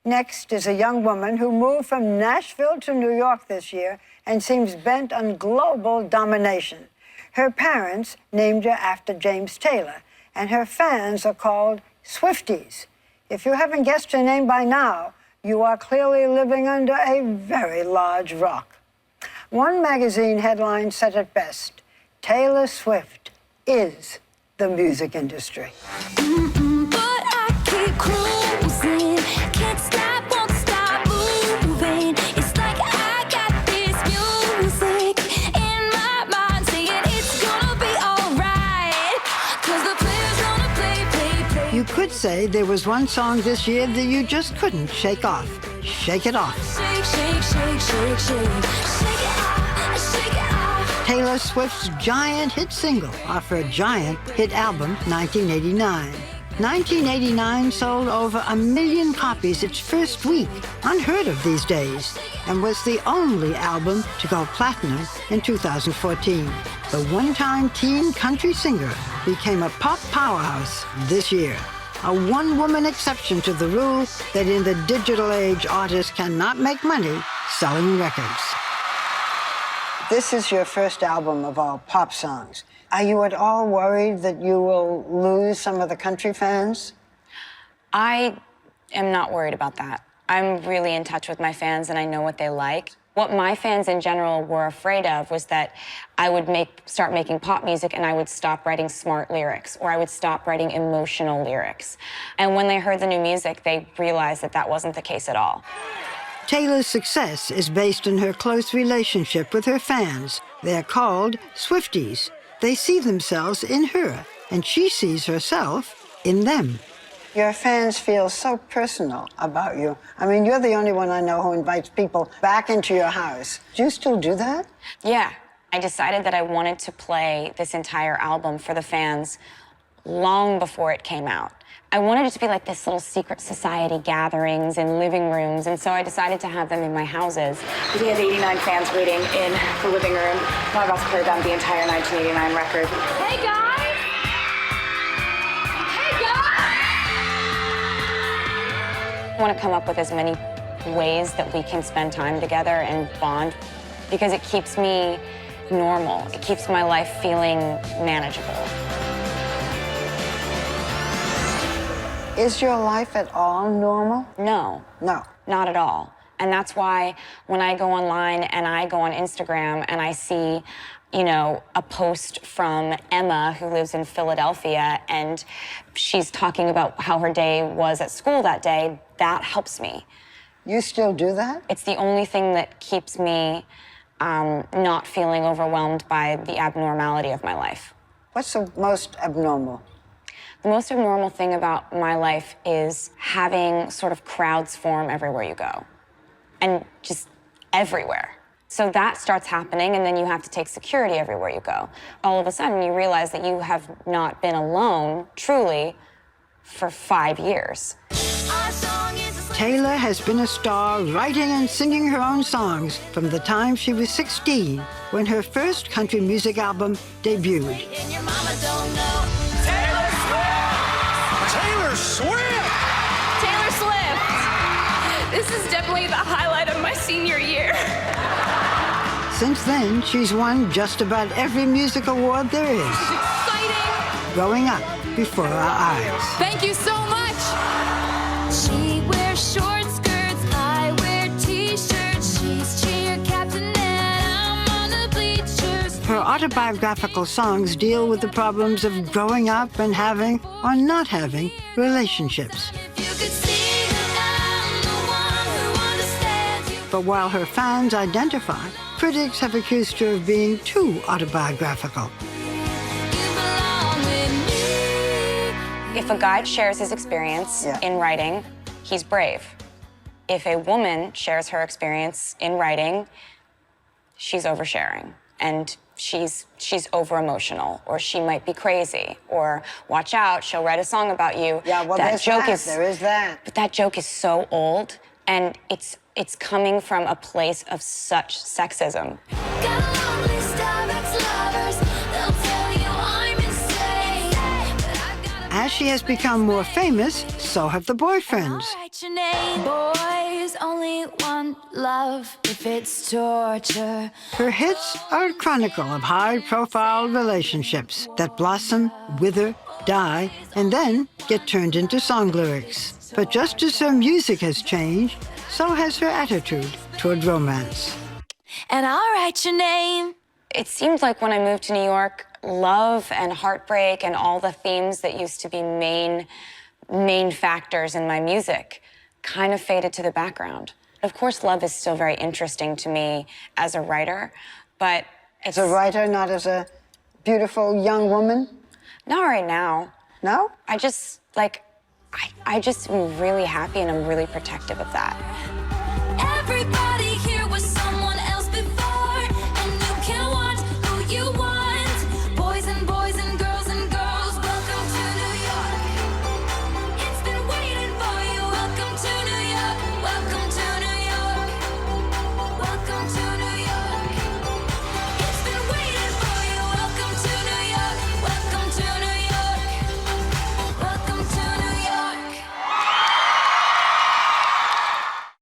Next is a young woman who moved from Nashville to New York this year and seems bent on global domination. Her parents named her after James Taylor, and her fans are called Swifties. If you haven't guessed her name by now, you are clearly living under a very large rock. One magazine headline said it best: Taylor Swift is the music industry. But I keep cruising, can't stop, won't stop moving. It's like I got this music in my mind saying it's gonna be alright, 'cause the player's gonna play. You could say there was one song this year that you just couldn't shake off. Shake it off. Shake, shake, shake, shake, shake, shake it off, shake it off. Taylor Swift's giant hit single off her giant hit album, 1989. 1989 sold over 1 million copies its first week, unheard of these days, and was the only album to go platinum in 2014. The one-time teen country singer became a pop powerhouse this year. A one-woman exception to the rule that in the digital age, artists cannot make money selling records. This is your first album of all pop songs. Are you at all worried that you will lose some of the country fans? I am not worried about that. I'm really in touch with my fans and I know what they like. What my fans in general were afraid of was that I would start making pop music and I would stop writing smart lyrics, or I would stop writing emotional lyrics. And when they heard the new music, they realized that that wasn't the case at all. Taylor's success is based on her close relationship with her fans. They're called Swifties. They see themselves in her, and she sees herself in them. Your fans feel so personal about you. I mean, you're the only one I know who invites people back into your house. Do you still do that? Yeah. I decided that I wanted to play this entire album for the fans long before it came out. I wanted it to be like this little secret society gatherings in living rooms, and so I decided to have them in my houses. We had 89 fans waiting in the living room. I'm about to play them the entire 1989 record. Hey guys! Hey guys! I want to come up with as many ways that we can spend time together and bond, because it keeps me normal. It keeps my life feeling manageable. Is your life at all normal? No. No. Not at all. And that's why when I go online and I go on Instagram and I see, you know, a post from Emma, who lives in Philadelphia, and she's talking about how her day was at school that day, that helps me. You still do that? It's the only thing that keeps me not feeling overwhelmed by the abnormality of my life. What's the most abnormal? The most abnormal thing about my life is having sort of crowds form everywhere you go, and just everywhere. So that starts happening, and then you have to take security everywhere you go. All of a sudden, you realize that you have not been alone, truly, for 5 years. Taylor has been a star writing and singing her own songs from the time she was 16, when her first country music album debuted. Taylor Swift! Taylor Swift! This is definitely the highlight of my senior year. Since then, she's won just about every music award there is. It's exciting! Growing up before our eyes. Thank you so much! She wears short skirts, I wear t-shirts. She's cheer captain and I'm on the bleachers. Her autobiographical songs deal with the problems of growing up and having or not having relationships. If you could see that I'm the one who understands you. But while her fans identify, critics have accused her of being too autobiographical. You belong with me. If a guy shares his experience in writing, he's brave. If a woman shares her experience in writing, she's oversharing, and she's over-emotional, or she might be crazy, or watch out, she'll write a song about you. Yeah, well, there is that. But that joke is so old, and it's coming from a place of such sexism. Got a long list of ex-lovers. They'll tell you I'm insane. But I've got a As she has become more famous, so have the boyfriends. Write your name. Boys only want love if it's torture. Her hits are a chronicle of high-profile relationships that blossom, wither, die, and then get turned into song lyrics. But just as her music has changed, so has her attitude toward romance. And I'll write your name. It seemed like when I moved to New York, love and heartbreak and all the themes that used to be main factors in my music kind of faded to the background. Of course, love is still very interesting to me as a writer, but it's... As a writer, not as a beautiful young woman? Not right now. No? I just, like, I just am really happy and I'm really protective of that. Everybody